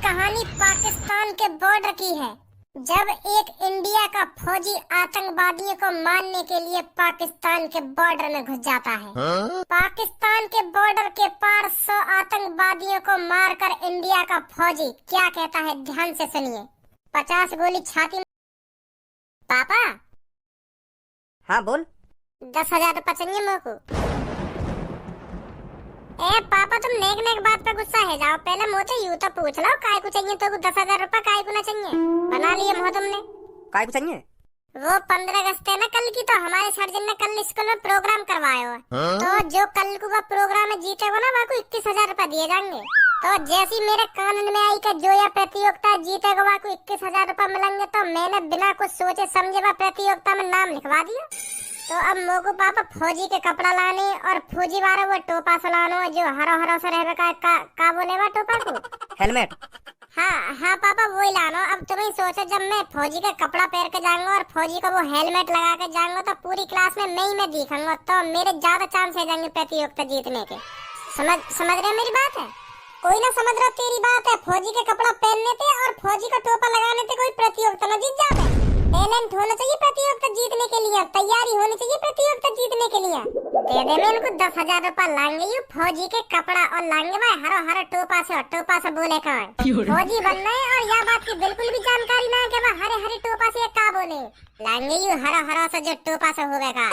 कहानी पाकिस्तान के बॉर्डर की है। जब एक इंडिया का फौजी आतंकवादियों को मारने के लिए पाकिस्तान के बॉर्डर में घुस जाता है। पाकिस्तान के बॉर्डर के पार 100 आतंकवादियों को मारकर इंडिया का फौजी क्या कहता है, ध्यान से सुनिए। 50 गोली छाती में। पापा। हाँ बोल। 10,000 रुपये चाहिए मेरे को। ए पापा, तुम नेक नेक बात पे गुस्सा है जाओ। पहले मुझे यूं तो पूछ लो काय को चाहिए, तो 10,000 रुपये काय को ना चाहिए। बना लिए मुँह तुमने। काय को चाहिए? वो 15 अगस्त है ना कल की, तो हमारे सर्जन ने कल स्कूल में प्रोग्राम करवाया है। तो जो कल को प्रोग्राम में जीतेगा ना, वहाँ को 21,000 रुपये दिए जाएंगे। तो जैसी मेरे कान में आई कि जो यह प्रतियोगिता जीतेगा वहाँ को 21,000 रुपये मिलेंगे, तो मैंने बिना कुछ सोचे समझे वह प्रतियोगिता में नाम लिखवा दिया। तो अब मोको पापा फौजी के कपड़ा लाने और फौजी वाला वो टोपा सलानो जो हरो हरो से रहबे का बोले वा टोपा को हेलमेट। हाँ पापा वही लानो। अब तुम्हें सोचो, जब मैं फौजी का कपड़ा पहन के जाऊंगा और फौजी का वो हेलमेट लगा के जाऊंगा तो पूरी क्लास में मैं दिखाऊंगा, तो मेरे ज्यादा चांस है जाएंगे प्रतियोगिता जीतने के। समझ रहे मेरी बात है? कोई ना समझ रहा तेरी बात है। फौजी के कपड़ा पहनने थे और फौजी का टोपा लगाने थे, कोई प्रतियोगिता न जीत जाते। टैलेंट होना चाहिए प्रतियोगिता जीतने के लिए, तैयारी होनी चाहिए प्रतियोगिता जीतने के लिए। दे दे मैं इनको 10,000 रुपये लाएंगे यू फौजी के कपड़ा और लाएंगे भाई हरो हरो टोपा से बोले कौन फौजी बनना है। और यह बात की बिल्कुल भी जानकारी ना है कि वह हरे हरे टोपा से का बोले लाएंगे यू हरो हरो से जो टोपा से होगा।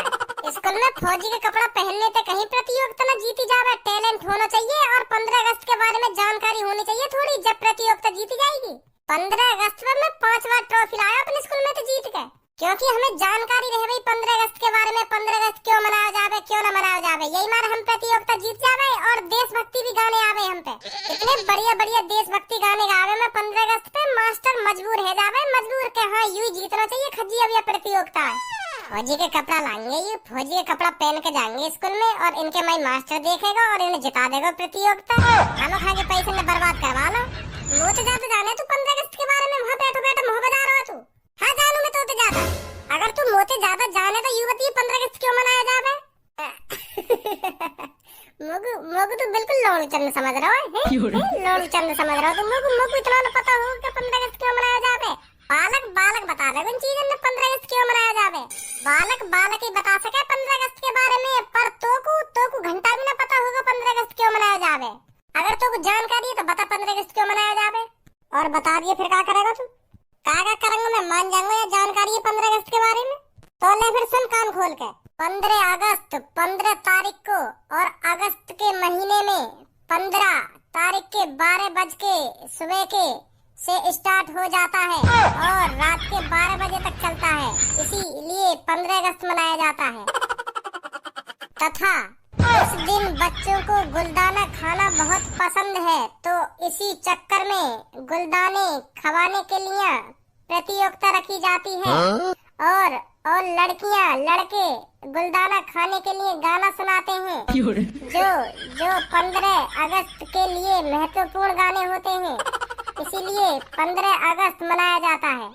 स्कूल में फौजी के कपड़ा पहनने थे, कहीं प्रतियोगिता न जीती जावे। टैलेंट होना चाहिए और 15 अगस्त के बारे में जानकारी होनी चाहिए थोड़ी, जब प्रतियोगिता जीती जाएगी। 15 अगस्त में मैं 5 बार ट्रॉफी लाया अपने स्कूल में, तो जीत गए। क्योंकि हमें जानकारी रहे भाई 15 अगस्त के बारे में, 15 अगस्त क्यों मनाया जावे क्यों न मनाया जावे। यही मार हम प्रतियोगिता जीत जावे और देशभक्ति भी गाने आवे हम पे। इतने बढ़िया बढ़िया देशभक्ति गाने गावे में 15 अगस्त पे मास्टर मजबूर है जावे, मजबूर के हाँ यूं जीतना चाहिए खज्जी। अब यह प्रतियोगिता है, फौजी के कपड़ा लाएंगे, ये फौजी के कपड़ा पहन के जाएंगे स्कूल में और इनके माई मास्टर देखेगा और इन्हें जिता देगा प्रतियोगिता। खाना खा के पैसे में बर्बाद करवा लो। मुझे जाते जाने तू 15 अगस्त के बारे में वहाँ बैठो मोह बजा रहा तू। हाँ जानू मैं तो ज्यादा। अगर तू मोते ज्यादा जाने तो यू बताइए 15 अगस्त क्यों मनाया जावे। मोगू तो बिल्कुल लोलू चंद समझ रहा है, लोलू चंद समझ रहा हो तो मोगू इतना न पता हो कि 15 अगस्त क्यों मनाया जावे। बालक बता रहे उन चीजों में 15 अगस्त क्यों मनाया जावे। बालक ही बता सके 15 अगस्त के बारे में, पर तो को घंटा भी ना पता होगा 15 अगस्त क्यों मनाया जावे। अगर तो कुछ जानकारी है तो बता 15 अगस्त क्यों मनाया जावे, और बता दिए फिर क्या करेगा तू। क्या करूंगा मैं, मान जाऊंगा या जानकारी है 15 अगस्त के बारे में। तो ले फिर सुन कान खोल के। 15 अगस्त 15 तारीख को और अगस्त के महीने में 15 तारीख के 12 बज के सुबह के से स्टार्ट हो जाता है और रात के 12 बजे तक चलता है। इसीलिए 15 अगस्त मनाया जाता है। तथा उस दिन बच्चों को गुलदाना खाना बहुत पसंद है, तो इसी चक्कर में गुलदाने खवाने के लिए प्रतियोगिता रखी जाती है। और लड़कियां लड़के गुलदाना खाने के लिए गाना सुनाते हैं, जो 15 अगस्त के लिए महत्वपूर्ण गाने होते हैं। इसीलिए 15 अगस्त मनाया जाता है।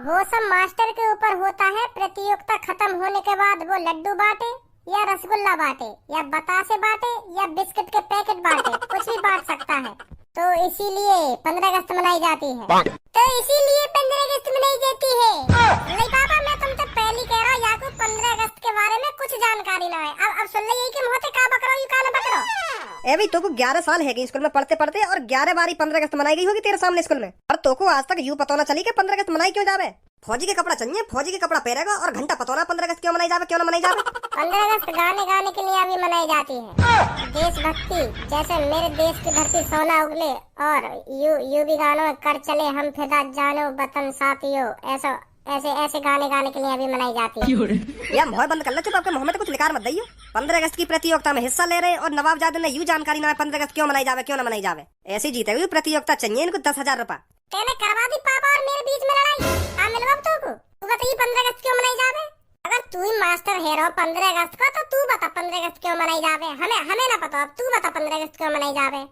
वो सब मास्टर के ऊपर होता है। प्रतियोगिता खत्म होने के बाद वो लड्डू बांटे या रसगुल्ला बांटे या बतासे बांटे या बिस्किट के पैकेट बांटे, कुछ भी बांट सकता है। तो इसीलिए 15 अगस्त मनाई जाती है। तो इसीलिए 15 अगस्त मनाई जाती है। नहीं पापा, मैं तुमसे पहले कह रहा हूँ या को 15 अगस्त के बारे में कुछ जानकारी ना है। अब सुन ले, यही के मुँह से का बकरो यू का न बकरो। ए भाई, तो को 11 साल है गई स्कूल में पढ़ते पढ़ते और 11 बारी 15 अगस्त मनाई गई होगी तेरे सामने स्कूल में, और तो को आज तक यूं पता ना चली कि 15 अगस्त मनाई क्यों जावे। फौजी के कपड़ा चाहिए, फौजी के कपड़ा पहनेगा और घंटा पता ना 15 अगस्त क्यों मनाई जावे क्यों ना मनाई जावे। 15 अगस्त गाने के लिए अभी मनाई जाती है। देशभक्ति जैसे मेरे देश की धरती सोना उगले और यू भी गानों कर चले हम फिदा जानो वतन साथियों, ऐसे गाने के लिए अभी मनाई जाती है। यार मुंह बंद कर ले, चुप। आपके मुंह में तो कुछ लिकार मत दइयो। 15 अगस्त की प्रतियोगिता में हिस्सा ले रहे और नवाबजादे ने यूं जानकारी ना है 15 अगस्त क्यों मनाई जावे क्यों ना मनाई जावे। ऐसी जीते हुई प्रतियोगिता चाहिए इनको 10,000 रुपए। तेने करवा दी पापा और मेरे बीच में लड़ाई। आ मिलवा तो को तू बताइए 15 अगस्त क्यों मनाई जावे। अगर तू ही मास्टर है रो 15 अगस्त का, तो तू बता 15 अगस्त क्यों मनाई जावे। हमें ना पता, अब तू बता 15 अगस्त क्यों मनाई जावे।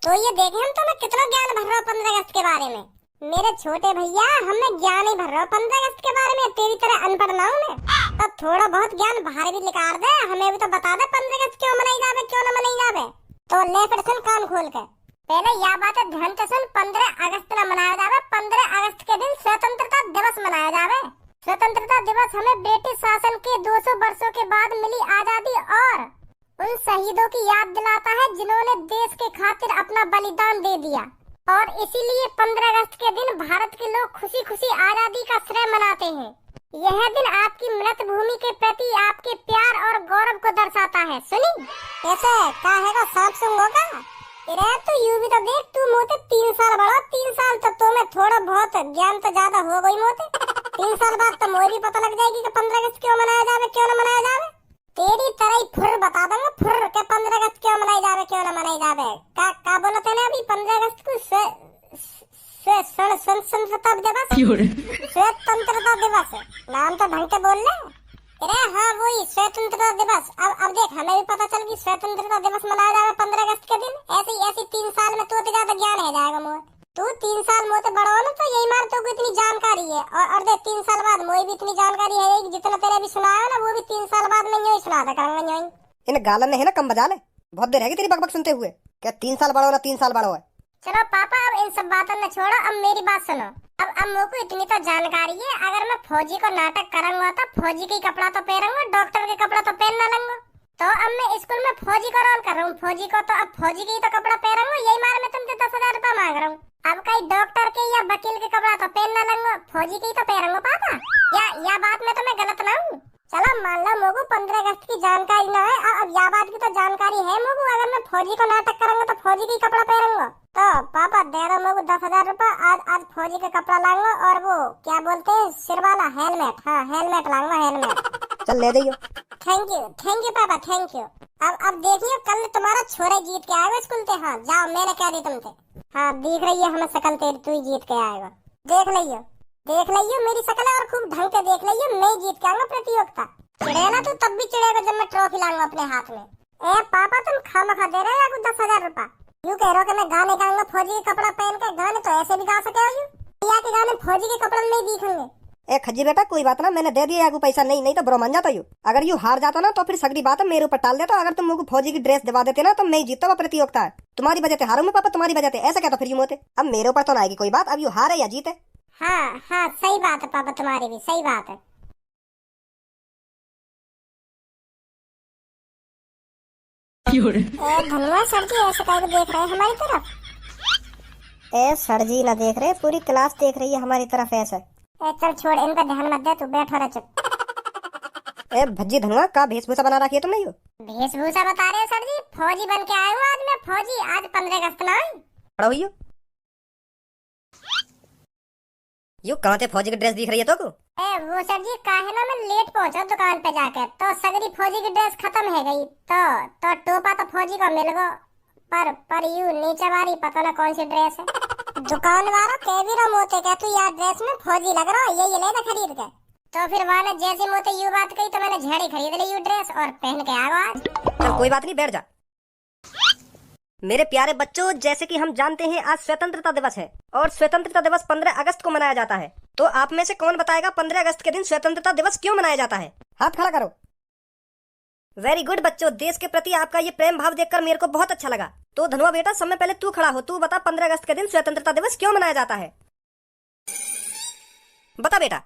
तो ये देखे हम तुम्हें कितना ज्ञान भर रहा हूँ 15 अगस्त के बारे में। मेरे छोटे भैया, हमें ज्ञान ही भर रहा हूँ 15 अगस्त के बारे में। तेरी तरह अनपढ़ ना हूँ मैं। तो थोड़ा बहुत ज्ञान बाहर भी निकाल दे, हमें भी तो बता दे 15 अगस्त क्यों मनाई जावे क्यों ना मनाई जावे। तो ले फिर सुन कान खोल के। पहले यह बात है ध्यान से सुन, 15 अगस्त ना मनाया जावे। 15 अगस्त के दिन स्वतंत्रता दिवस मनाया जावे। स्वतंत्रता दिवस हमें ब्रिटिश शासन के 200 वर्षों के बाद मिली आजादी और उन शहीदों की याद दिलाता है जिन्होंने देश के खातिर अपना बलिदान दे दिया। और इसीलिए 15 अगस्त के दिन भारत के लोग खुशी खुशी आजादी का श्रेय मनाते हैं। यह दिन आपकी मृत भूमि के प्रति आपके प्यार और गौरव को दर्शाता है। सुनी कैसे कहेगा सांप सुंग होगा रे तू यूं भी तो देख, तू मोते 3 साल बड़ा, 3 साल तो तुम्हें थोड़ा बहुत ज्ञान तो ज्यादा हो गई मोते। 3 साल बाद तो मोरी भी पता लग जाएगी कि 15 अगस्त क्यों मनाया जावे क्यों न मनाया जावे। तेरी तरह ही फुर बता दूंगा, फुर के 15 अगस्त क्यों मनाई जावे क्यों न मनाई जावे। का बोला तूने अभी 15 अगस्त को स्वतंत्रता दिवस नाम तो ढंग से बोल ले। अरे हाँ वही स्वतंत्रता दिवस। अब देख हमें भी पता चल गई स्वतंत्रता दिवस मनाया जावे 15 अगस्त के दिन। ऐसी 3 साल में तो ज्यादा ज्ञान है जाएगा मोह। तू 3 साल मोह से बड़ा हो ना तो यही मार तो इतनी जानकारी है। और देख 3 साल बाद मोह भी इतनी जानकारी है कि जितना तेरे अभी सुनाया ना वो भी 3 साल बाद मैं यूं सुना करूंगा यूं। इन गालन ने है ना कम बजा ले, बहुत देर है तेरी बकबक सुनते हुए। क्या 3 साल बड़ा हो ना 3 साल बड़ा है। चलो पापा अब इन सब बातों न छोड़ो, अब मेरी बात सुनो। अब मुझको इतनी तो जानकारी है, अगर मैं फौजी को नाटक करूंगा तो फौजी के कपड़ा तो पहनूंगा, डॉक्टर के कपड़ा तो पहन ना लूंगा। तो अब मैं स्कूल में फौजी का रोल कर रहा हूँ, फौजी को तो अब फौजी के ही तो कपड़ा पहनूंगा। यही मार मैं तुमसे 10,000 रुपया मांग रहा हूँ। अब कहीं डॉक्टर के या वकील के कपड़ा तो पहन ना लूंगा, फौजी के ही तो पहनूंगा पापा। या बात में तो मैं गलत ना हूँ। चलो मान लो मोगू 15 अगस्त की जानकारी ना है, अब या बात की तो जानकारी है मोगू। अगर मैं फौजी को नाटक करूंगा तो फौजी की कपड़ा पहनूंगा। तो पापा दे दो मोगू 10,000 रुपया। आज फौजी का कपड़ा लाऊंगा और वो क्या बोलते हैं सिर वाला हेलमेट। हाँ हेलमेट लाऊंगा, हेलमेट। चल ले दियो। थैंक यू पापा, थैंक यू। अब देखिए कल तुम्हारा छोरा जीत के आएगा स्कूल से। हाँ जाओ मैंने क्या दी तुमसे। हाँ दिख रही है हमें शकल तेरी, तू ही जीत के आएगा। देख लियो मेरी शकल है और खूब ढंग से देख लियो, मैं जीत के आऊंगा प्रतियोगिता। चिड़ेगा तू तब भी चिड़ेगा जब मैं ट्रॉफी लाऊंगा अपने हाथ में। ए पापा तुम खामखा दे रहे हो या 10,000 रुपया। यूं कह रहे हो कि मैं गाने गाऊंगा फौजी के कपड़ा पहन के। गाने तो ऐसे भी गा सके हो या के गाने फौजी के कपड़े में नहीं दिखेंगे। ए खज्जी बेटा कोई बात ना, मैंने दे दिया आगू पैसा। नहीं तो बुरा मान जाता यू। अगर यू हार जाता ना तो फिर सगड़ी बात मेरे ऊपर टाल देता। अगर तुम मुझको फौजी की ड्रेस दिवा देते ना तो मैं जीतता हुआ प्रतियोगिता है। तुम्हारी वजह से हारूं मैं पापा, तुम्हारी वजह से। ऐसा क्या तो फिर यूं होते। अब मेरे ऊपर तो ना आएगी कोई बात। अब यू हारे या जीते। हाँ सही बात है पापा, तुम्हारी भी सही बात है। धनवा सर जी ऐसे काहे देख रहे हैं हमारी तरफ। ए सर जी ना देख रहे, पूरी क्लास देख रही है हमारी तरफ ऐसे। चल छोड़ इनका ध्यान मत दे, तू बैठ रहा चुप। ए भज्जी धनवा का वेशभूषा बना रखी है तुमने यू। वेशभूषा बता रहे हो सर जी, फौजी बन के आया हूँ आज मैं। फौजी आज 15 अगस्त ना खड़ा हुई यू कहाँ थे फौजी की ड्रेस दिख रही है तो को? वो सर जी काहे ना मैं लेट पहुंचा दुकान पे जाकर, तो सगरी फौजी की ड्रेस खत्म है गई। तो टोपा तो फौजी को मिल गो, पर यू नीचे वाली पता ना कौन सी ड्रेस है। दुकान वाला कह भी रहा मोते क्या तू यार ड्रेस में फौजी लग रहा है, ये ले ना खरीद के। तो फिर वाले जैसे मोते यू बात कही तो मैंने झड़ी खरीद ली यू ड्रेस और पहन के आ गया आज। चल कोई बात नहीं, बैठ जा। मेरे प्यारे बच्चों, जैसे कि हम जानते हैं आज स्वतंत्रता दिवस है और स्वतंत्रता दिवस 15 अगस्त को मनाया जाता है। तो आप में से कौन बताएगा 15 अगस्त के दिन स्वतंत्रता दिवस क्यों मनाया जाता है? हाथ खड़ा करो। वेरी गुड बच्चों, देश के प्रति आपका ये प्रेम भाव देखकर मेरे को बहुत अच्छा लगा। तो धनुआ बेटा समय पहले तू खड़ा हो, तू बता 15 अगस्त के दिन स्वतंत्रता दिवस क्यों मनाया जाता है? बता बेटा।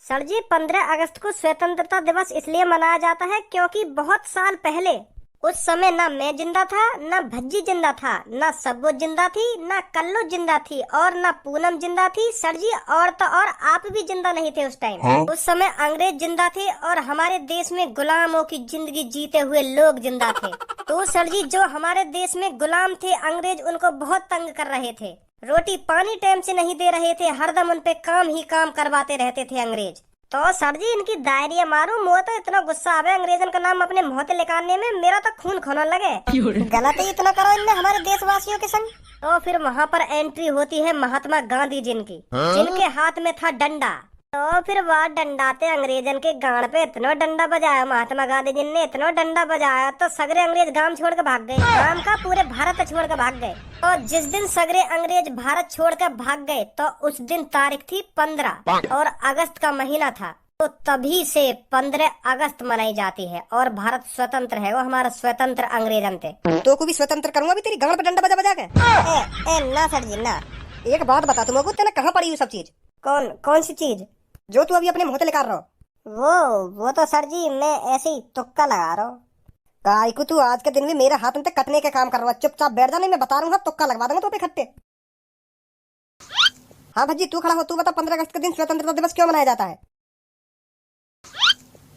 सर जी 15 अगस्त को स्वतंत्रता दिवस इसलिए मनाया जाता है क्योंकि बहुत साल पहले उस समय ना मैं जिंदा था, ना भज्जी जिंदा था, ना सब्बो जिंदा थी, ना कल्लू जिंदा थी और ना पूनम जिंदा थी। सर जी और तो और आप भी जिंदा नहीं थे उस टाइम। उस समय अंग्रेज जिंदा थे और हमारे देश में गुलामों की जिंदगी जीते हुए लोग जिंदा थे। तो सर जी जो हमारे देश में गुलाम थे अंग्रेज उनको बहुत तंग कर रहे थे, रोटी पानी टाइम से नहीं दे रहे थे, हरदम उन पे काम ही काम करवाते रहते थे अंग्रेज। तो सर जी इनकी दायरिया मारू, मुझे तो इतना गुस्सा आवे अंग्रेजन का नाम अपने मुंह से निकालने में, मेरा तो खून खोने लगे। गलत ही इतना करो इनने हमारे देशवासियों के संग। तो फिर वहाँ पर एंट्री होती है महात्मा गांधी जिनकी, जिनके हाथ में था डंडा। तो फिर वह डंडाते अंग्रेजन के गांड पे इतना डंडा बजाया महात्मा गांधी जी ने, इतना डंडा बजाया तो सगरे अंग्रेज गांव छोड़ के भाग गए। गांव का पूरे भारत छोड़ के भाग गए। और जिस दिन सगरे अंग्रेज भारत छोड़ कर भाग गए तो उस दिन तारीख थी 15 और अगस्त का महीना था। तो तभी से 15 अगस्त मनाई जाती है और भारत स्वतंत्र है, वो हमारा स्वतंत्र अंग्रेजन थे। तो को भी स्वतंत्र करूंगा अभी तेरी गांड पे डंडा बजा बजा के। ना सर जी ना। एक बात बता तुमको, तेने कहाँ पढ़ी ये सब चीज? कौन सी चीज जो तू अभी अपने मुंह से निकाल रहा हो? वो तो सर जी मैं ऐसे ही तुक्का लगा रहा हूँ। काय को तू आज के दिन भी मेरे हाथ में कटने के काम कर रहा है, चुपचाप बैठ जा, नहीं मैं बता रहा हूँ तुक्का लगवा दूंगा तो पे खट्टे। हाँ भज्जी तू खड़ा हो, तू बता 15 अगस्त के दिन स्वतंत्रता दिवस क्यों मनाया जाता है?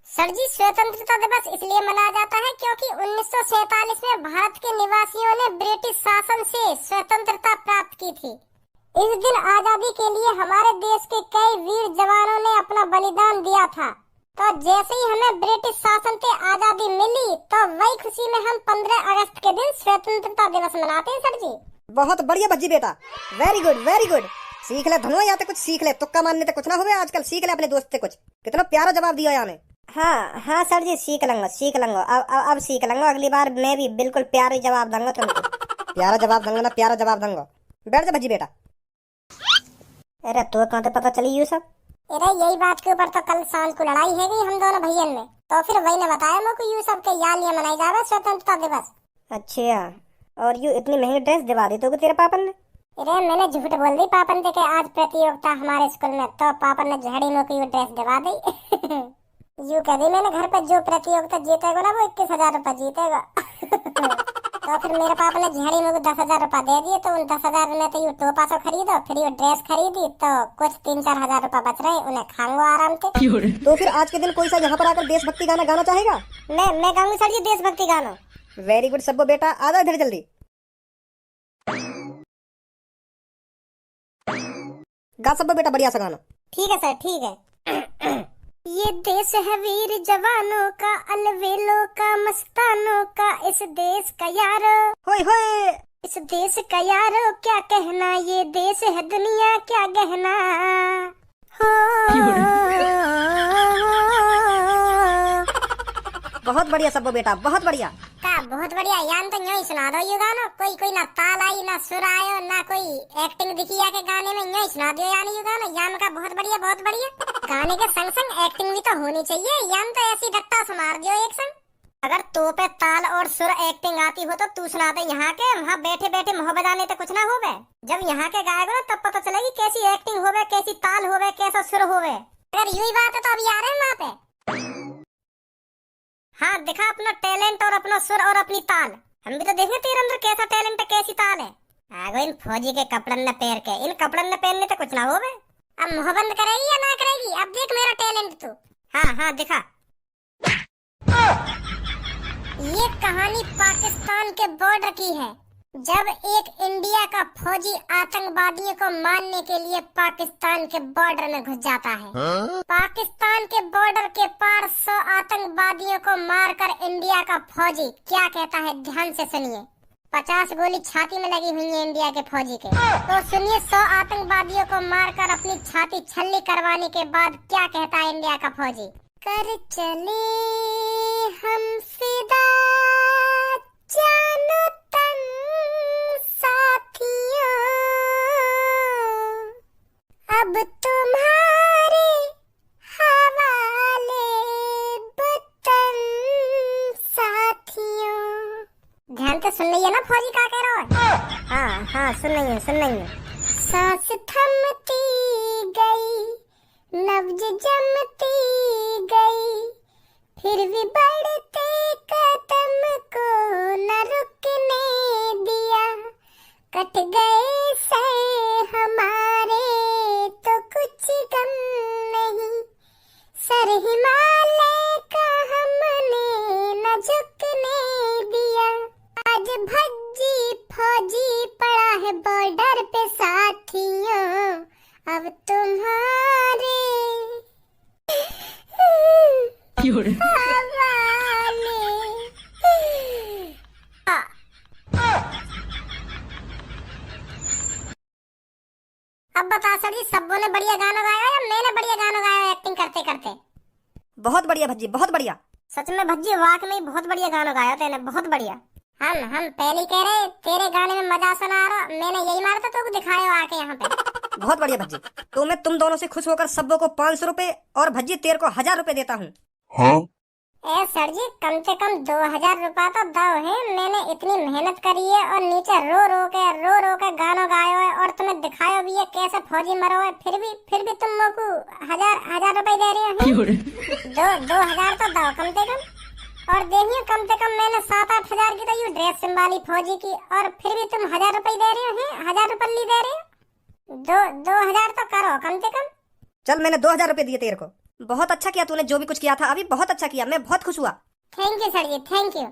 सर जी स्वतंत्रता दिवस इसलिए मनाया जाता है क्योंकि 1947 में भारत के निवासियों ने ब्रिटिश शासन से स्वतंत्रता प्राप्त की थी। इस दिन आजादी के लिए हमारे देश के कई वीर जवानों ने अपना बलिदान दिया था। तो जैसे ही हमें ब्रिटिश शासन से आजादी मिली तो वही खुशी में हम 15 अगस्त के दिन स्वतंत्रता दिवस मनाते हैं सर जी। बहुत बढ़िया भज्जी बेटा, वेरी गुड वेरी गुड। सीख ले धनुआ, यहाँ कुछ सीख ले, तुक्का मारने तक कुछ ना हुए आजकल, सीख ले अपने दोस्त से कुछ। कितना प्यारा जवाब दिया याने। हाँ सर जी सीख लूंगा अब सीख लूंगा, अगली बार मैं भी बिल्कुल प्यारा जवाब दूंगा तुमको। प्यारा जवाब दूंगा ना, प्यारा जवाब दूंगा। बैठ जा भज्जी बेटा। अरे तो कहाँ से पता चली ये सब? अरे यही बात के ऊपर तो कल शाम को लड़ाई है गई हम दोनों भैयन में, तो फिर वही ने बताया मुझको यू सब के याद लिए मनाई जावे स्वतंत्रता दिवस। अच्छा, और यू इतनी महंगी ड्रेस दिवा दी तो तेरे पापन ने? अरे मैंने झूठ बोल दी पापन से कि आज प्रतियोगिता हमारे स्कूल में, तो पापन ने झड़ी में कोई ड्रेस दिवा दी। यू कह दी मैंने घर पे जो प्रतियोगिता जीतेगा ना वो 21,000 रुपए जीतेगा। तो फिर मेरे पापा ने झड़ी में 10,000 रुपए दे दिए, तो उन 10,000 में तो यू टोपा सो खरीदो, फिर यू ड्रेस खरीदी, तो कुछ 3-4 हजार रुपए बच रहे, उन्हें खाऊंगा आराम से। तो फिर आज के दिन कोई सा यहाँ पर आकर देशभक्ति गाना गाना चाहेगा? मैं गाऊंगी सर जी देशभक्ति गाना। वेरी गुड सब्बो बेटा, आ जाओ इधर जल्दी। गा सब्बो बेटा बढ़िया सा गाना। ठीक है सर ठीक है। ये देश है वीर जवानों का, अलवेलों का, मस्तानों का, इस देश का यारो होए होए, इस देश का यारो क्या कहना, ये देश है दुनिया क्या गहना। बहुत बढ़िया सब्बो बेटा, बहुत बढ़िया। बहुत बढ़िया, यान तो यूं ही सुना दो ये गाना, कोई ना ताल आई ना सुर आयो ना कोई एक्टिंग दिखी है के गाने में, यूं ही सुना दियो यानी ये गाना यान का। बहुत बढ़िया बहुत बढ़िया। गाने के संग संग एक्टिंग भी तो होनी चाहिए, यान तो ऐसी डट्टा से मार दियो एक संग। अगर तो पे ताल और सुर एक्टिंग आती हो तो तू सुना दे यहाँ के, वहाँ बैठे बैठे मुँह बजाने तो कुछ ना होवे। जब यहाँ के गाएगा तब पता चलेगी कैसी एक्टिंग होवे, कैसी ताल होवे, कैसा सुर होवे। अगर यही बात है तो अभी आ रहे हैं वहाँ पे। हाँ दिखा अपना टैलेंट और अपना सुर और अपनी ताल, हम भी तो देखें तेरे अंदर कैसा टैलेंट है, कैसी ताल है। आगो इन फौजी के कपड़न ने पैर के, इन कपड़न ने पहनने तो कुछ ना होवे। अब मुँह बंद करेगी या ना करेगी, अब देख मेरा टैलेंट तू। हाँ दिखा। ये कहानी पाकिस्तान के बॉर्डर की है, जब एक इंडिया का फौजी आतंकवादियों को मारने के लिए पाकिस्तान के बॉर्डर में घुस जाता है। पाकिस्तान के बॉर्डर के पार 100 आतंकवादियों को मारकर इंडिया का फौजी क्या कहता है, ध्यान से सुनिए। 50 गोली छाती में लगी हुई है इंडिया के फौजी के, तो सुनिए 100 आतंकवादियों को मारकर अपनी छाती छल्ली करवाने के बाद क्या कहता है इंडिया का फौजी। कर चले हम फिदा जानो तन साथियों, अब तुम्हारे हवाले वतन साथियों। ध्यान से सुन लिया ना फौजी क्या कह रहा है। हाँ सुन रही हूँ। सांस थमती गई, नब्ज जमती गई, फिर भी बढ़ते कदम को न रुकने दिया। कट गए से हमारे तो कुछ गम नहीं, सर हिमालय का हमने न झुकने दिया। आज भज्जी फौजी पड़ा है बॉर्डर पे साथियों, अब तुम्हारे अब बता सर जी सबों ने बढ़िया गाना गाया या मैंने बढ़िया गाना गाया एक्टिंग करते करते? बहुत बढ़िया भज्जी, बहुत बढ़िया। सच में भज्जी वाकई में बहुत बढ़िया गाना गाया तेने, बहुत बढ़िया। हम पहले कह रहे तेरे गाने में मजा सुना रहा, मैंने यही मारा था तो दिखाया आके यहाँ पे। बहुत बढ़िया भज्जी। तो मैं तुम दोनों से खुश होकर सबको को 500 रुपए और भज्जी तेरे को 1000 रुपए देता हूँ। ए सर जी, कम से कम 2000 रुपया तो दो है। मैंने इतनी मेहनत करी है और नीचे रो रो के गाना गायो है और तुम्हें दिखायो भी है कैसे फौजी मरो है, फिर भी तुम मेरे को हजार रुपए दे रहे हो। 2000 तो दो कम से कम। और देखिए कम से कम मैंने 7-8 हजार की तो यू ड्रेस संभाली फौजी की, और फिर भी तुम 1000 रुपए दे रहे हो। 1000 रुपये दे रहे हो। 2000 तो करो कम से कम। चल मैंने 2000 रुपए दिए तेरे को। बहुत अच्छा किया तूने, जो भी कुछ किया था अभी बहुत अच्छा किया, मैं बहुत खुश हुआ। थैंक यू सर जी, थैंक यू।